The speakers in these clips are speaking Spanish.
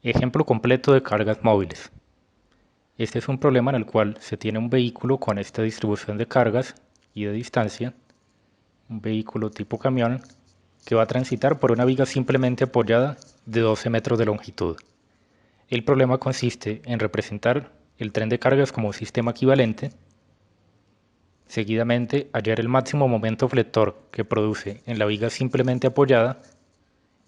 Ejemplo completo de cargas móviles. Este es un problema en el cual se tiene un vehículo con esta distribución de cargas y de distancia, un vehículo tipo camión, que va a transitar por una viga simplemente apoyada de 12 metros de longitud. El problema consiste en representar el tren de cargas como un sistema equivalente, seguidamente hallar el máximo momento flector que produce en la viga simplemente apoyada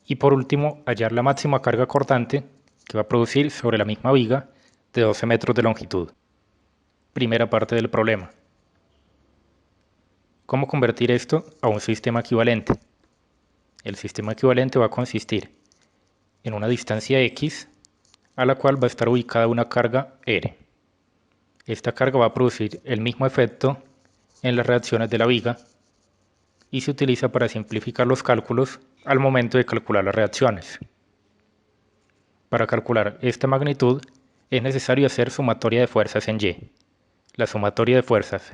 y por último hallar la máxima carga cortante que va a producir sobre la misma viga de 12 metros de longitud. Primera parte del problema. ¿Cómo convertir esto a un sistema equivalente? El sistema equivalente va a consistir en una distancia x a la cual va a estar ubicada una carga r. Esta carga va a producir el mismo efecto en las reacciones de la viga y se utiliza para simplificar los cálculos al momento de calcular las reacciones. Para calcular esta magnitud es necesario hacer sumatoria de fuerzas en Y. La sumatoria de fuerzas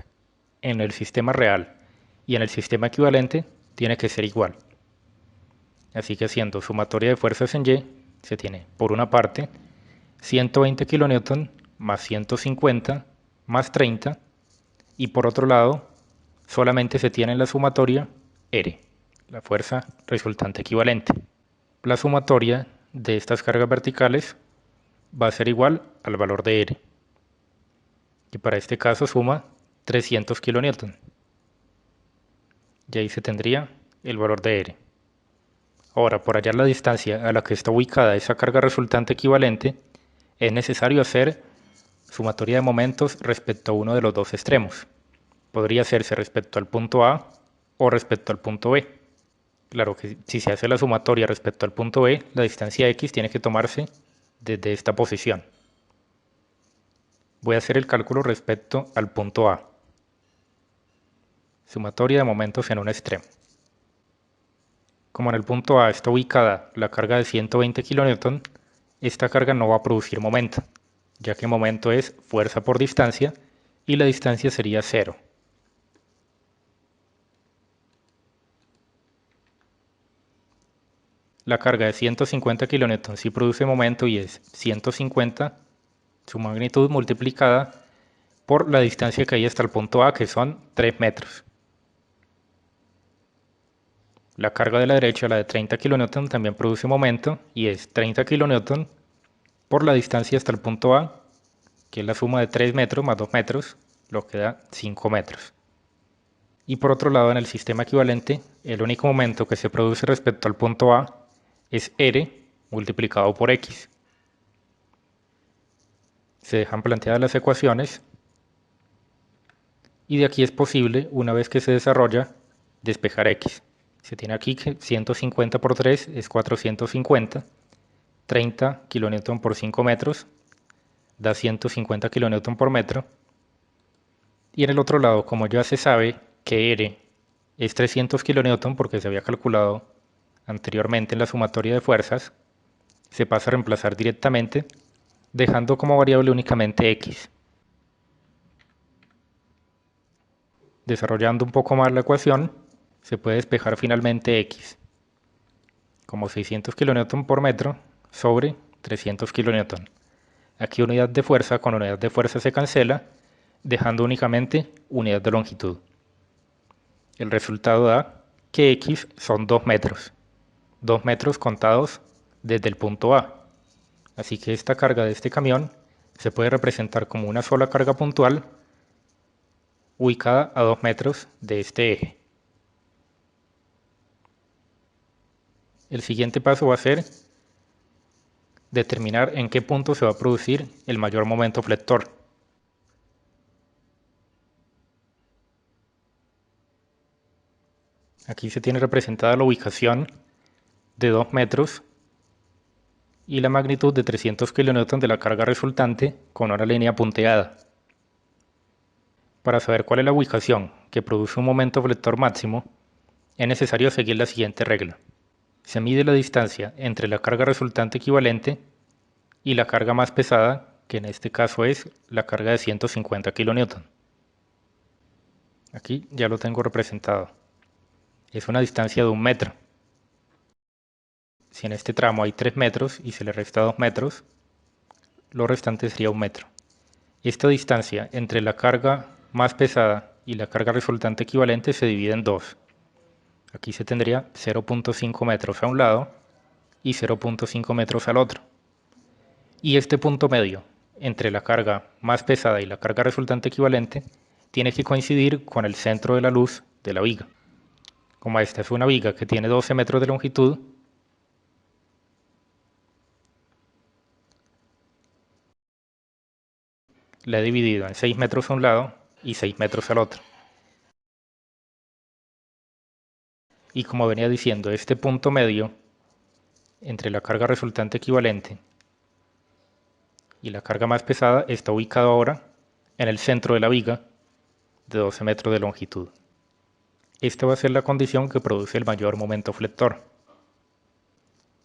en el sistema real y en el sistema equivalente tiene que ser igual. Así que haciendo sumatoria de fuerzas en Y, se tiene por una parte 120 kN más 150 más 30 y por otro lado solamente se tiene en la sumatoria R, la fuerza resultante equivalente. La sumatoria de estas cargas verticales va a ser igual al valor de R, que para este caso suma 300 kN. Y ahí se tendría el valor de R. Ahora, por hallar la distancia a la que está ubicada esa carga resultante equivalente, es necesario hacer sumatoria de momentos respecto a uno de los dos extremos. Podría hacerse respecto al punto A o respecto al punto B. Claro que si se hace la sumatoria respecto al punto B, la distancia x tiene que tomarse desde esta posición. Voy a hacer el cálculo respecto al punto A. Sumatoria de momentos en un extremo. Como en el punto A está ubicada la carga de 120 kN, esta carga no va a producir momento, ya que momento es fuerza por distancia y la distancia sería 0. La carga de 150 kN sí produce momento y es 150, su magnitud multiplicada por la distancia que hay hasta el punto A, que son 3 metros. La carga de la derecha, la de 30 kN, también produce momento y es 30 kN por la distancia hasta el punto A, que es la suma de 3 metros más 2 metros, lo que da 5 metros. Y por otro lado, en el sistema equivalente, el único momento que se produce respecto al punto A es R multiplicado por X. Se dejan planteadas las ecuaciones y de aquí es posible, una vez que se desarrolla, despejar X. Se tiene aquí que 150 por 3 es 450, 30 kN por 5 metros da 150 kN por metro. Y en el otro lado, como ya se sabe que R es 300 kN porque se había calculado anteriormente en la sumatoria de fuerzas, se pasa a reemplazar directamente, dejando como variable únicamente X. Desarrollando un poco más la ecuación, se puede despejar finalmente X como 600 kN por metro sobre 300 kN. Aquí unidad de fuerza con unidad de fuerza se cancela, dejando únicamente unidad de longitud. El resultado da que X son 2 metros. 2 metros contados desde el punto A. Así que esta carga de este camión se puede representar como una sola carga puntual ubicada a 2 metros de este eje. El siguiente paso va a ser determinar en qué punto se va a producir el mayor momento flector. Aquí se tiene representada la ubicación de 2 metros y la magnitud de 300 kN de la carga resultante con una línea punteada. Para saber cuál es la ubicación que produce un momento flector máximo, es necesario seguir la siguiente regla. Se mide la distancia entre la carga resultante equivalente y la carga más pesada, que en este caso es la carga de 150 kN. Aquí ya lo tengo representado. Es una distancia de 1 metro. si en este tramo hay 3 metros y se le resta 2 metros, lo restante sería 1 metro. Esta distancia entre la carga más pesada y la carga resultante equivalente se divide en dos. Aquí se tendría 0.5 metros a un lado y 0.5 metros al otro. Y este punto medio entre la carga más pesada y la carga resultante equivalente tiene que coincidir con el centro de la luz de la viga. Como esta es una viga que tiene 12 metros de longitud, la he dividido en 6 metros a un lado y 6 metros al otro. Y como venía diciendo, este punto medio entre la carga resultante equivalente y la carga más pesada está ubicado ahora en el centro de la viga de 12 metros de longitud. Esta va a ser la condición que produce el mayor momento flector.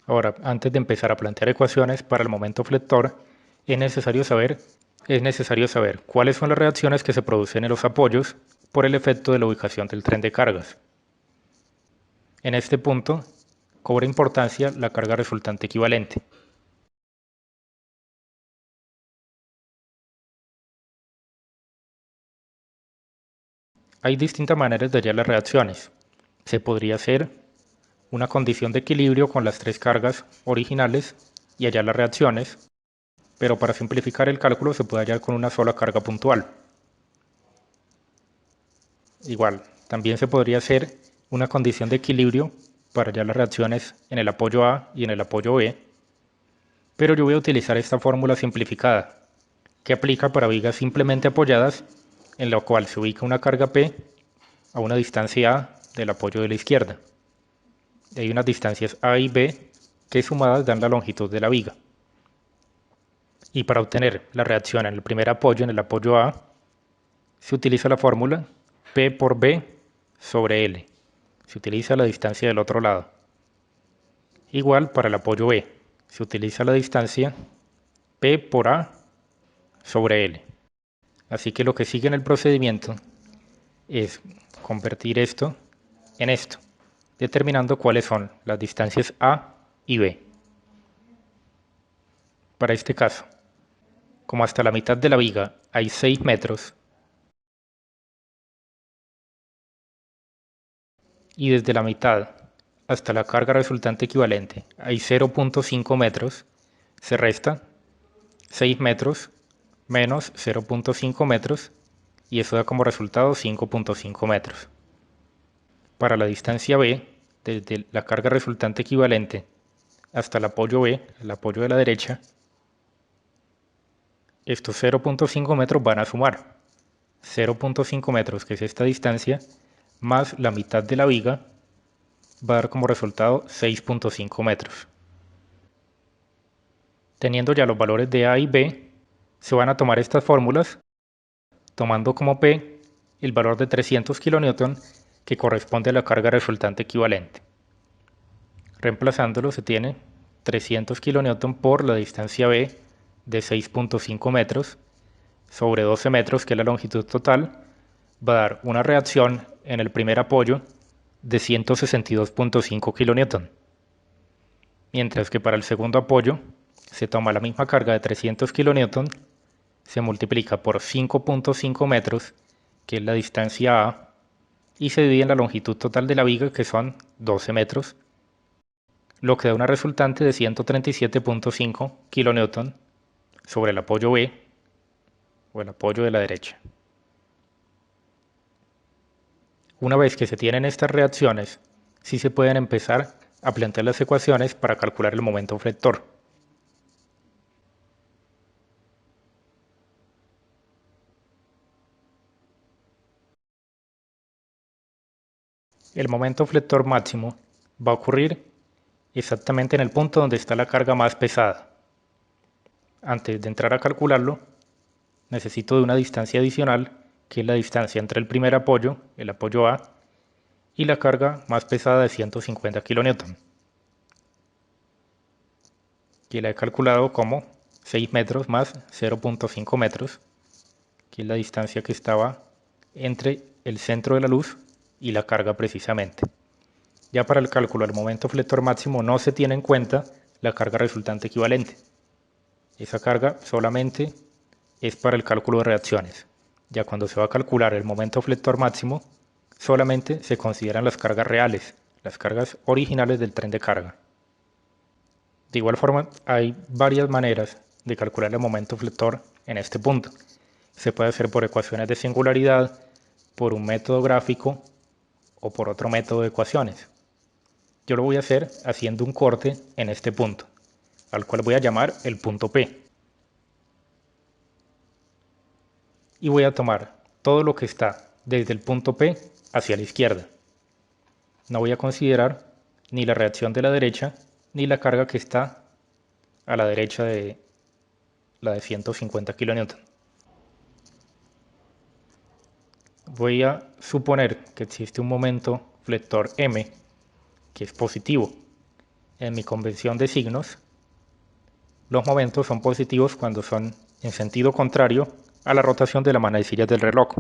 Ahora, antes de empezar a plantear ecuaciones para el momento flector, es necesario saber cuáles son las reacciones que se producen en los apoyos por el efecto de la ubicación del tren de cargas. En este punto, cobra importancia la carga resultante equivalente. Hay distintas maneras de hallar las reacciones. Se podría hacer una condición de equilibrio con las tres cargas originales y hallar las reacciones, pero para simplificar el cálculo se puede hallar con una sola carga puntual. Igual, también se podría hacer una condición de equilibrio para hallar las reacciones en el apoyo A y en el apoyo B, pero yo voy a utilizar esta fórmula simplificada, que aplica para vigas simplemente apoyadas, en la cual se ubica una carga P a una distancia A del apoyo de la izquierda. Y hay unas distancias A y B que sumadas dan la longitud de la viga. Y para obtener la reacción en el primer apoyo, en el apoyo A, se utiliza la fórmula P por B sobre L. Se utiliza la distancia del otro lado. Igual para el apoyo B, se utiliza la distancia P por A sobre L. Así que lo que sigue en el procedimiento es convertir esto en esto, determinando cuáles son las distancias A y B. Para este caso, como hasta la mitad de la viga hay 6 metros y desde la mitad hasta la carga resultante equivalente hay 0.5 metros, se resta 6 metros menos 0.5 metros y eso da como resultado 5.5 metros. Para la distancia B, desde la carga resultante equivalente hasta el apoyo B, el apoyo de la derecha, estos 0.5 metros van a sumar 0.5 metros, que es esta distancia, más la mitad de la viga, va a dar como resultado 6.5 metros. Teniendo ya los valores de A y B, se van a tomar estas fórmulas, tomando como P el valor de 300 kN que corresponde a la carga resultante equivalente. Reemplazándolo se tiene 300 kN por la distancia B de 6.5 metros sobre 12 metros, que es la longitud total, va a dar una reacción en el primer apoyo de 162.5 kN. Mientras que para el segundo apoyo se toma la misma carga de 300 kN, se multiplica por 5.5 metros, que es la distancia A, y se divide en la longitud total de la viga, que son 12 metros, lo que da una resultante de 137.5 kN sobre el apoyo B, o el apoyo de la derecha. Una vez que se tienen estas reacciones, sí se pueden empezar a plantear las ecuaciones para calcular el momento flector. El momento flector máximo va a ocurrir exactamente en el punto donde está la carga más pesada. Antes de entrar a calcularlo, necesito de una distancia adicional, que es la distancia entre el primer apoyo, el apoyo A, y la carga más pesada de 150 kN, que la he calculado como 6 metros más 0.5 metros, que es la distancia que estaba entre el centro de la luz y la carga precisamente. Ya para el cálculo del momento flector máximo no se tiene en cuenta la carga resultante equivalente. Esa carga solamente es para el cálculo de reacciones. Ya cuando se va a calcular el momento flector máximo, solamente se consideran las cargas reales, las cargas originales del tren de carga. De igual forma, hay varias maneras de calcular el momento flector en este punto. Se puede hacer por ecuaciones de singularidad, por un método gráfico o por otro método de ecuaciones. Yo lo voy a hacer haciendo un corte en este punto, al cual voy a llamar el punto P. Y voy a tomar todo lo que está desde el punto P hacia la izquierda. No voy a considerar ni la reacción de la derecha ni la carga que está a la derecha de la de 150 kN. Voy a suponer que existe un momento flector M que es positivo. En mi convención de signos, los momentos son positivos cuando son en sentido contrario a la rotación de las manecillas del reloj.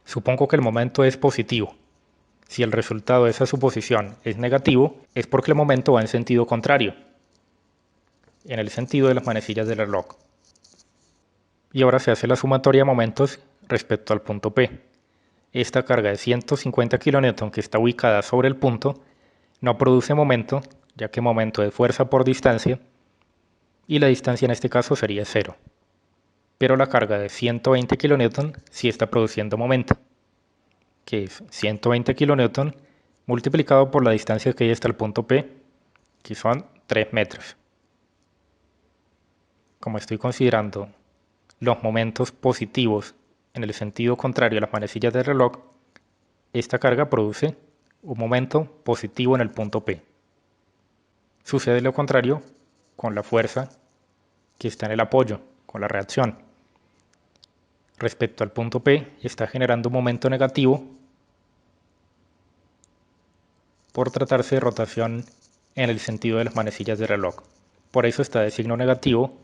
Supongo que el momento es positivo. Si el resultado de esa suposición es negativo, es porque el momento va en sentido contrario, en el sentido de las manecillas del reloj. Y ahora se hace la sumatoria de momentos respecto al punto P. Esta carga de 150 kN que está ubicada sobre el punto no produce momento, ya que momento es fuerza por distancia, y la distancia en este caso sería 0. Pero la carga de 120 kN sí está produciendo momento, que es 120 kN multiplicado por la distancia que hay hasta el punto P, que son 3 metros. Como estoy considerando los momentos positivos en el sentido contrario a las manecillas del reloj, esta carga produce un momento positivo en el punto P. Sucede lo contrario con la fuerza que está en el apoyo, con la reacción. Respecto al punto P, está generando un momento negativo por tratarse de rotación en el sentido de las manecillas del reloj. Por eso está de signo negativo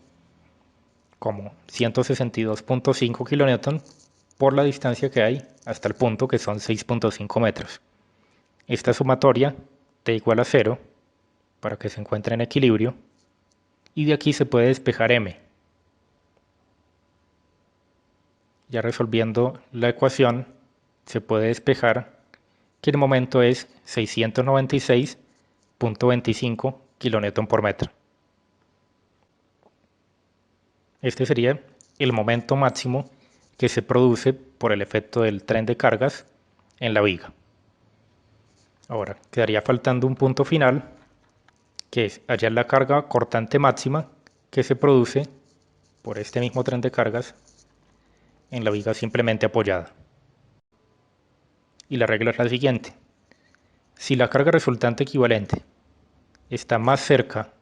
como 162.5 kN por la distancia que hay hasta el punto, que son 6.5 metros. Esta sumatoria t igual a 0 para que se encuentre en equilibrio, y de aquí se puede despejar m. Ya resolviendo la ecuación se puede despejar que el momento es 696.25 kN por metro. Este sería el momento máximo que se produce por el efecto del tren de cargas en la viga. Ahora, quedaría faltando un punto final, que es hallar la carga cortante máxima que se produce por este mismo tren de cargas en la viga simplemente apoyada. Y la regla es la siguiente: si la carga resultante equivalente está más cerca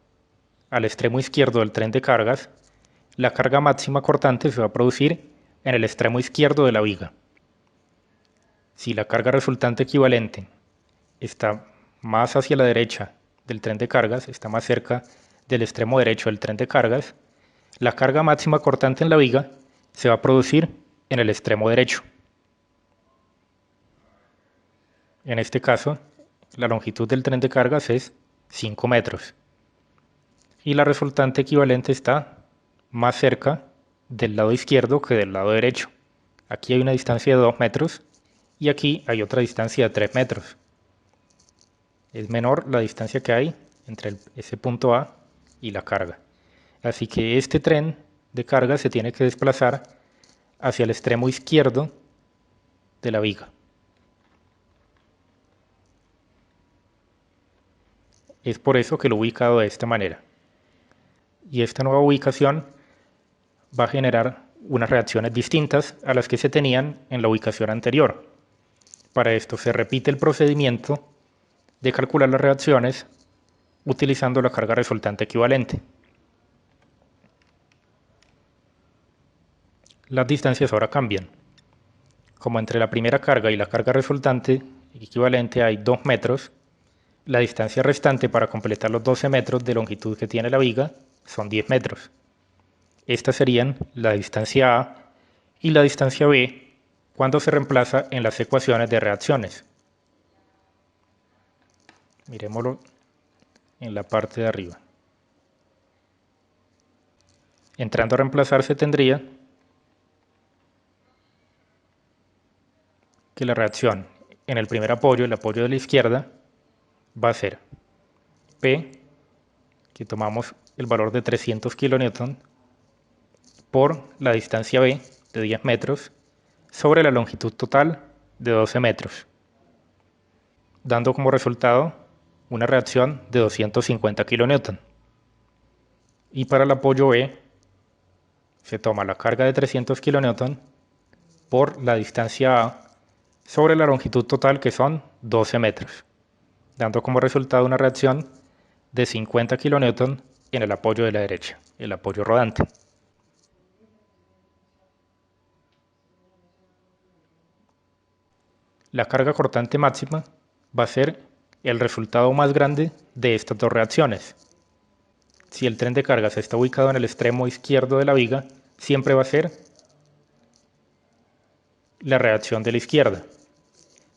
al extremo izquierdo del tren de cargas, la carga máxima cortante se va a producir en el extremo izquierdo de la viga. Si la carga resultante equivalente está más hacia la derecha del tren de cargas, está más cerca del extremo derecho del tren de cargas, la carga máxima cortante en la viga se va a producir en el extremo derecho. En este caso, la longitud del tren de cargas es 5 metros y la resultante equivalente está más cerca del lado izquierdo que del lado derecho. Aquí hay una distancia de 2 metros y aquí hay otra distancia de 3 metros. Es menor la distancia que hay entre ese punto A y la carga. Así que este tren de carga se tiene que desplazar hacia el extremo izquierdo de la viga. Es por eso que lo he ubicado de esta manera. Y esta nueva ubicación va a generar unas reacciones distintas a las que se tenían en la ubicación anterior. Para esto se repite el procedimiento de calcular las reacciones utilizando la carga resultante equivalente. Las distancias ahora cambian. Como entre la primera carga y la carga resultante equivalente hay 2 metros, la distancia restante para completar los 12 metros de longitud que tiene la viga son 10 metros. Estas serían la distancia A y la distancia B cuando se reemplaza en las ecuaciones de reacciones. Miremoslo en la parte de arriba. Entrando a reemplazar se tendría que la reacción en el primer apoyo, el apoyo de la izquierda, va a ser P, que tomamos el valor de 300 kN, por la distancia B de 10 metros, sobre la longitud total de 12 metros, dando como resultado una reacción de 250 kN. Y para el apoyo B, se toma la carga de 300 kN por la distancia A sobre la longitud total, que son 12 metros, dando como resultado una reacción de 50 kN en el apoyo de la derecha, el apoyo rodante. La carga cortante máxima va a ser el resultado más grande de estas dos reacciones. Si el tren de cargas está ubicado en el extremo izquierdo de la viga, siempre va a ser la reacción de la izquierda.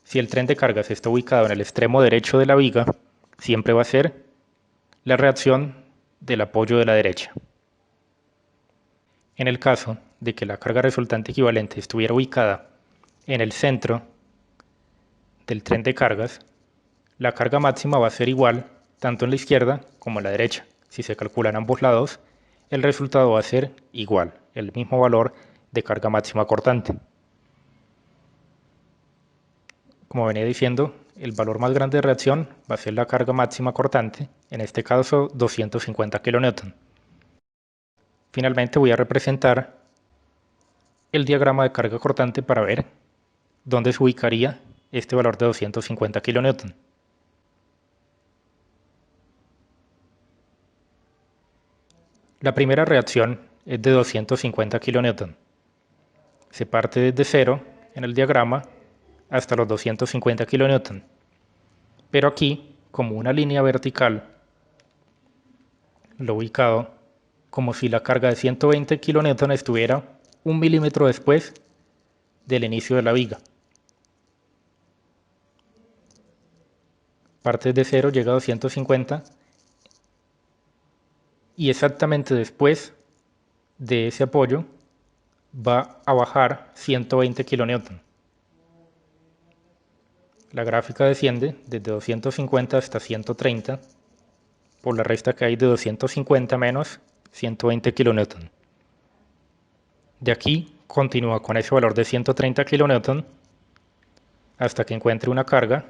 Si el tren de cargas está ubicado en el extremo derecho de la viga, siempre va a ser la reacción del apoyo de la derecha. En el caso de que la carga resultante equivalente estuviera ubicada en el centro del tren de cargas, la carga máxima va a ser igual tanto en la izquierda como en la derecha. Si se calculan ambos lados, el resultado va a ser igual, el mismo valor de carga máxima cortante. Como venía diciendo, el valor más grande de reacción va a ser la carga máxima cortante, en este caso 250 kN. Finalmente voy a representar el diagrama de carga cortante para ver dónde se ubicaría este valor de 250 kN. La primera reacción es de 250 kN. Se parte desde cero en el diagrama hasta los 250 kN. Pero aquí, como una línea vertical, lo he ubicado como si la carga de 120 kN estuviera 1 milímetro después del inicio de la viga. Parte de 0, llega a 250 y exactamente después de ese apoyo va a bajar 120 kN. La gráfica desciende desde 250 hasta 130 por la resta que hay de 250 menos 120 kN. De aquí continúa con ese valor de 130 kN hasta que encuentre una carga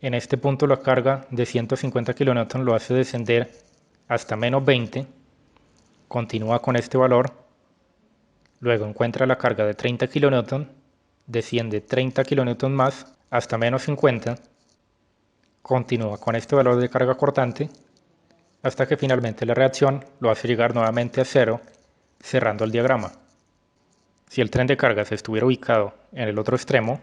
en este punto. La carga de 150 kN lo hace descender hasta menos 20, continúa con este valor, luego encuentra la carga de 30 kN, desciende 30 kN más hasta menos 50, continúa con este valor de carga cortante hasta que finalmente la reacción lo hace llegar nuevamente a cero, cerrando el diagrama. Si el tren de cargas estuviera ubicado en el otro extremo,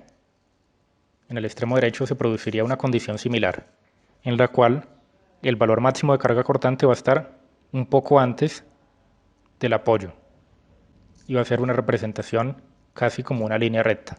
en el extremo derecho, se produciría una condición similar, en la cual el valor máximo de carga cortante va a estar un poco antes del apoyo y va a ser una representación casi como una línea recta.